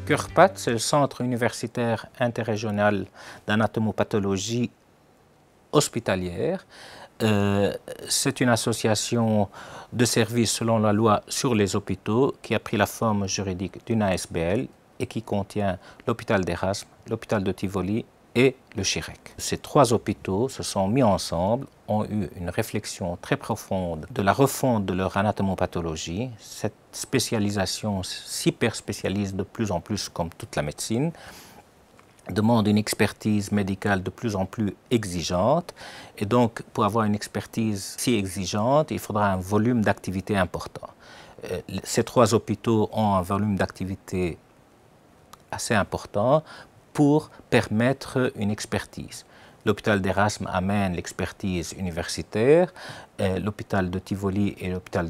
CURPAT, c'est le Centre universitaire interrégional d'anatomopathologie hospitalière. C'est une association de services selon la loi sur les hôpitaux qui a pris la forme juridique d'une ASBL et qui contient l'hôpital d'Erasme, l'hôpital de Tivoli et le Chirec. Ces trois hôpitaux se sont mis ensemble, ont eu une réflexion très profonde de la refonte de leur anatomopathologie. Cette spécialisation s'hyper spécialise de plus en plus comme toute la médecine, demande une expertise médicale de plus en plus exigeante. Et donc, pour avoir une expertise si exigeante, il faudra un volume d'activité important. Ces trois hôpitaux ont un volume d'activité assez important pour permettre une expertise. L'hôpital d'Erasme amène l'expertise universitaire, l'hôpital de Tivoli et l'hôpital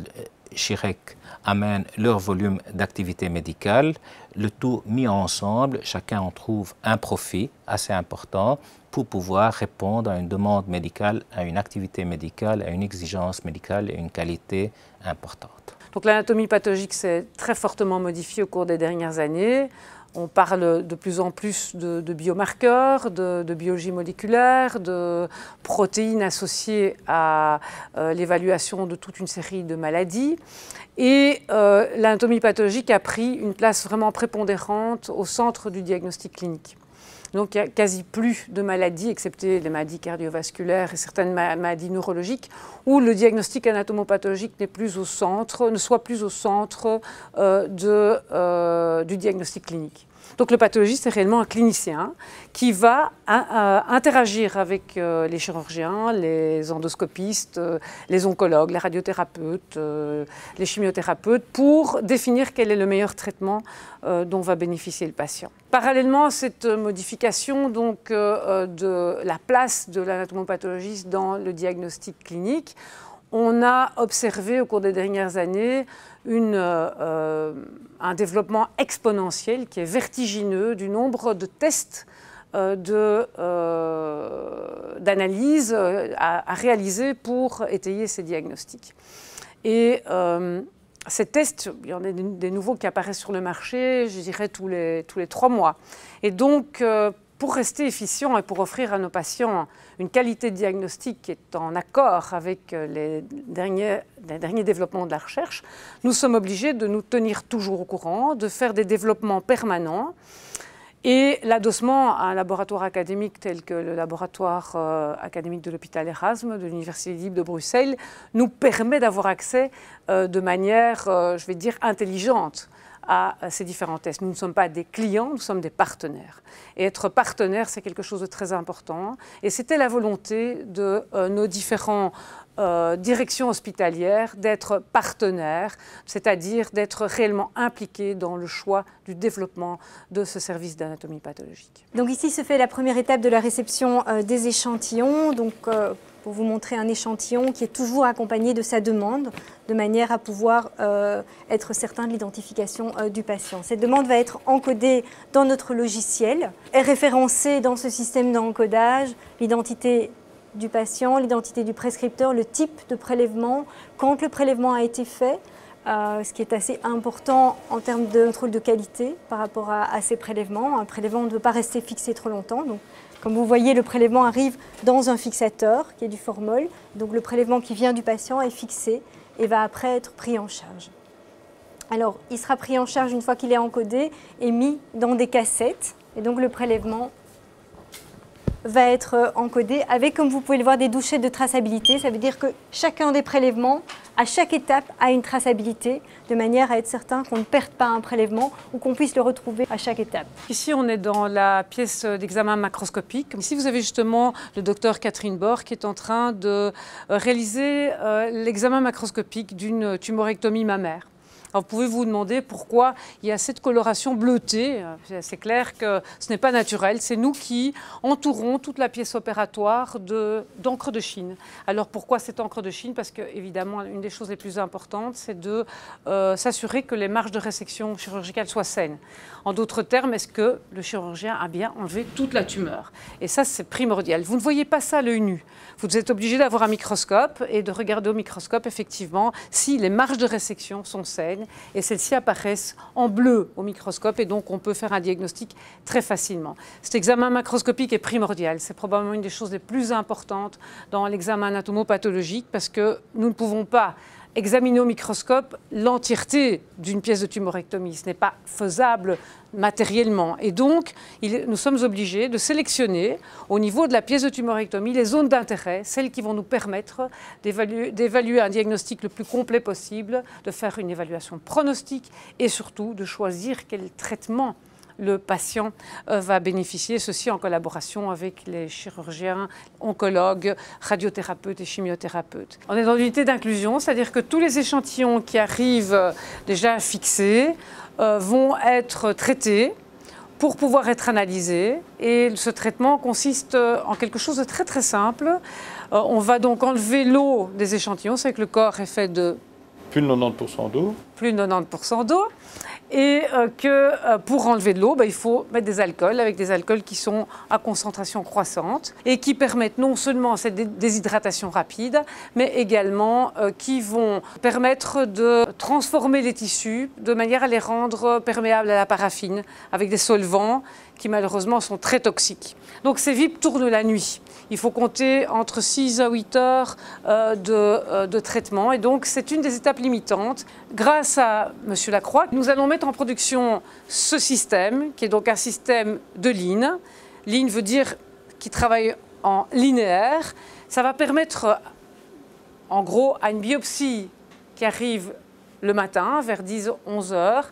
Chirec amènent leur volume d'activité médicale. Le tout mis ensemble, chacun en trouve un profit assez important pour pouvoir répondre à une demande médicale, à une activité médicale, à une exigence médicale et une qualité importante. Donc l'anatomie pathologique s'est très fortement modifiée au cours des dernières années. On parle de plus en plus de biomarqueurs, de biologie moléculaire, de protéines associées à l'évaluation de toute une série de maladies. Et l'anatomie pathologique a pris une place vraiment prépondérante au centre du diagnostic clinique. Donc il n'y a quasi plus de maladies, excepté les maladies cardiovasculaires et certaines maladies neurologiques, où le diagnostic anatomopathologique ne soit plus au centre du diagnostic clinique. Donc le pathologiste est réellement un clinicien qui va interagir avec les chirurgiens, les endoscopistes, les oncologues, les radiothérapeutes, les chimiothérapeutes pour définir quel est le meilleur traitement dont va bénéficier le patient. Parallèlement à cette modification donc, de la place de l'anatomopathologiste dans le diagnostic clinique, on a observé au cours des dernières années un développement exponentiel qui est vertigineux du nombre de tests d'analyse à réaliser pour étayer ces diagnostics. Et ces tests, il y en a des nouveaux qui apparaissent sur le marché, je dirais tous les 3 mois. Et donc, pour rester efficient et pour offrir à nos patients une qualité de diagnostic qui est en accord avec les derniers développements de la recherche, nous sommes obligés de nous tenir toujours au courant, de faire des développements permanents. Et l'adossement à un laboratoire académique tel que le laboratoire académique de l'hôpital Erasme, de l'Université libre de Bruxelles, nous permet d'avoir accès de manière, je vais dire, intelligente à ces différents tests. Nous ne sommes pas des clients, nous sommes des partenaires. Et être partenaire, c'est quelque chose de très important. Et c'était la volonté de nos différents directions hospitalières d'être partenaires, c'est-à-dire d'être réellement impliqués dans le choix du développement de ce service d'anatomie pathologique. Donc ici se fait la première étape de la réception des échantillons. Donc, pour vous montrer un échantillon qui est toujours accompagné de sa demande, de manière à pouvoir être certain de l'identification du patient. Cette demande va être encodée dans notre logiciel, est référencée dans ce système d'encodage, l'identité du patient, l'identité du prescripteur, le type de prélèvement, quand le prélèvement a été fait, ce qui est assez important en termes de contrôle de qualité par rapport à ces prélèvements. Un prélèvement ne peut pas rester fixé trop longtemps. Donc, comme vous voyez, le prélèvement arrive dans un fixateur qui est du formol. Donc le prélèvement qui vient du patient est fixé et va après être pris en charge. Alors, il sera pris en charge une fois qu'il est encodé et mis dans des cassettes. Et donc le prélèvement va être encodé avec, comme vous pouvez le voir, des douchets de traçabilité. Ça veut dire que chacun des prélèvements, à chaque étape, a une traçabilité, de manière à être certain qu'on ne perde pas un prélèvement ou qu'on puisse le retrouver à chaque étape. Ici, on est dans la pièce d'examen macroscopique. Ici, vous avez justement le docteur Catherine Borg qui est en train de réaliser l'examen macroscopique d'une tumorectomie mammaire. Alors, vous pouvez vous demander pourquoi il y a cette coloration bleutée. C'est clair que ce n'est pas naturel. C'est nous qui entourons toute la pièce opératoire d'encre de Chine. Alors pourquoi cette encre de Chine? Parce que, évidemment, une des choses les plus importantes, c'est de s'assurer que les marges de résection chirurgicale soient saines. En d'autres termes, est-ce que le chirurgien a bien enlevé toute la tumeur? Et ça, c'est primordial. Vous ne voyez pas ça à l'œil nu. Vous êtes obligé d'avoir un microscope et de regarder au microscope, effectivement, si les marges de résection sont saines scène et celles-ci apparaissent en bleu au microscope et donc on peut faire un diagnostic très facilement. Cet examen macroscopique est primordial, c'est probablement une des choses les plus importantes dans l'examen anatomopathologique parce que nous ne pouvons pas examiner au microscope l'entièreté d'une pièce de tumorectomie. Ce n'est pas faisable matériellement. Et donc, nous sommes obligés de sélectionner au niveau de la pièce de tumorectomie les zones d'intérêt, celles qui vont nous permettre d'évaluer un diagnostic le plus complet possible, de faire une évaluation pronostique et surtout de choisir quel traitement le patient va bénéficier, ceci en collaboration avec les chirurgiens, oncologues, radiothérapeutes et chimiothérapeutes. On est dans l'unité d'inclusion, c'est-à-dire que tous les échantillons qui arrivent déjà fixés vont être traités pour pouvoir être analysés. Et ce traitement consiste en quelque chose de très très simple. On va donc enlever l'eau des échantillons, c'est que le corps est fait de plus de 90% d'eau. Plus de 90% d'eau. Et que pour enlever de l'eau, il faut mettre des alcools, avec des alcools qui sont à concentration croissante et qui permettent non seulement cette déshydratation rapide, mais également qui vont permettre de transformer les tissus de manière à les rendre perméables à la paraffine, avec des solvants qui malheureusement sont très toxiques. Donc ces VIP tournent la nuit. Il faut compter entre 6 à 8 heures de traitement et donc c'est une des étapes limitantes. Grâce à M. Lacroix, nous allons mettre en production ce système qui est donc un système de Lean. Lean veut dire qui travaille en linéaire. Ça va permettre en gros à une biopsie qui arrive le matin vers 10-11 heures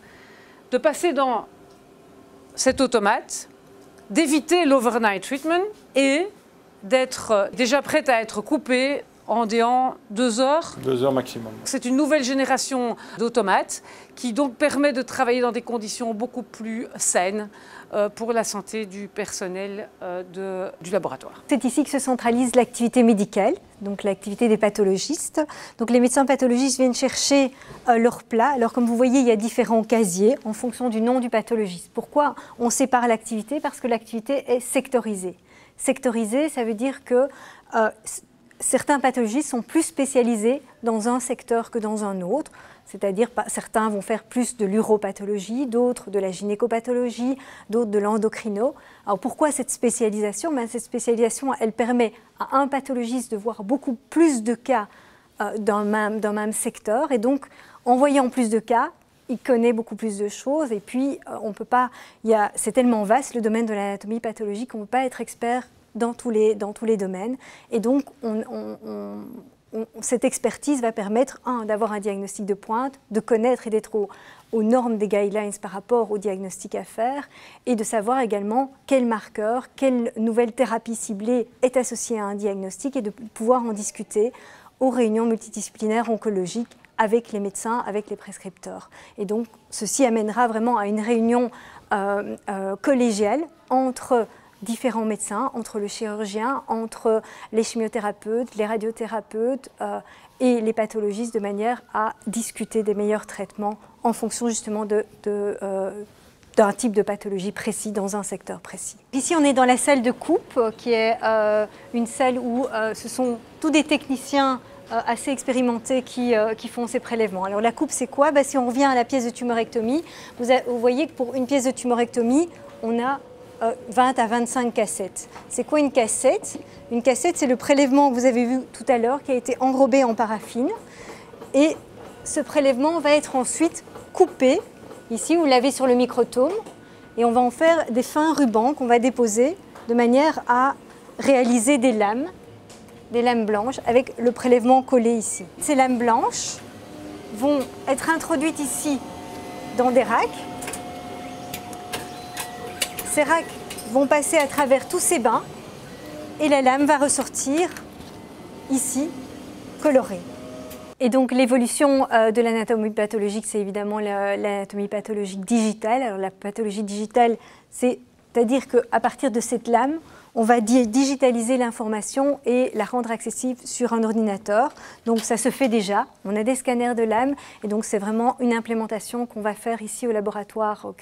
de passer dans cet automate, d'éviter l'overnight treatment et d'être déjà prête à être coupée en déant 2 heures. 2 heures maximum. C'est une nouvelle génération d'automates qui donc permet de travailler dans des conditions beaucoup plus saines pour la santé du personnel du laboratoire. C'est ici que se centralise l'activité médicale, donc l'activité des pathologistes. Donc les médecins pathologistes viennent chercher leur plat. Alors comme vous voyez, il y a différents casiers en fonction du nom du pathologiste. Pourquoi on sépare l'activité? Parce que l'activité est sectorisée. Sectorisée, ça veut dire que certains pathologistes sont plus spécialisés dans un secteur que dans un autre. C'est-à-dire certains vont faire plus de l'uropathologie, d'autres de la gynécopathologie, d'autres de l'endocrino. Alors pourquoi cette spécialisation? Cette spécialisation, elle permet à un pathologiste de voir beaucoup plus de cas dans le même secteur. Et donc, en voyant plus de cas, il connaît beaucoup plus de choses. Et puis, on peut pas, c'est tellement vaste le domaine de l'anatomie pathologique qu'on ne peut pas être expert dans tous les domaines. Et donc, cette expertise va permettre, d'avoir un diagnostic de pointe, de connaître et d'être aux normes des guidelines par rapport au diagnostic à faire, et de savoir également quel marqueur, quelle nouvelle thérapie ciblée est associée à un diagnostic, et de pouvoir en discuter aux réunions multidisciplinaires oncologiques avec les médecins, avec les prescripteurs. Et donc, ceci amènera vraiment à une réunion collégiale entre différents médecins, entre le chirurgien, entre les chimiothérapeutes, les radiothérapeutes et les pathologistes, de manière à discuter des meilleurs traitements en fonction justement d'un type de pathologie précis dans un secteur précis. Ici, on est dans la salle de coupe, qui est une salle où ce sont tous des techniciens assez expérimentés qui font ces prélèvements. Alors la coupe, c'est quoi? Si on revient à la pièce de tumorectomie, vous voyez que pour une pièce de tumorectomie, on a 20 à 25 cassettes. C'est quoi une cassette? Une cassette, c'est le prélèvement que vous avez vu tout à l'heure qui a été enrobé en paraffine. Et ce prélèvement va être ensuite coupé. Ici, vous l'avez sur le microtome. Et on va en faire des fins rubans qu'on va déposer de manière à réaliser des lames blanches avec le prélèvement collé ici. Ces lames blanches vont être introduites ici dans des racks. Ces racks vont passer à travers tous ces bains et la lame va ressortir ici, colorée. Et donc l'évolution de l'anatomie pathologique, c'est évidemment l'anatomie pathologique digitale. Alors la pathologie digitale, c'est-à-dire qu'à partir de cette lame, on va digitaliser l'information et la rendre accessible sur un ordinateur. Donc ça se fait déjà, on a des scanners de lames et donc c'est vraiment une implémentation qu'on va faire ici au laboratoire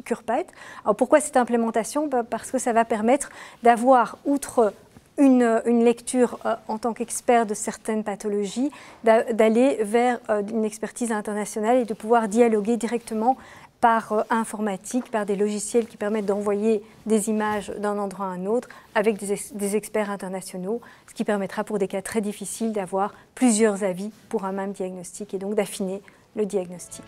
CurePath. Alors pourquoi cette implémentation? Parce que ça va permettre d'avoir, outre une lecture en tant qu'expert de certaines pathologies, d'aller vers une expertise internationale et de pouvoir dialoguer directement par informatique, par des logiciels qui permettent d'envoyer des images d'un endroit à un autre avec des experts internationaux, ce qui permettra pour des cas très difficiles d'avoir plusieurs avis pour un même diagnostic et donc d'affiner le diagnostic.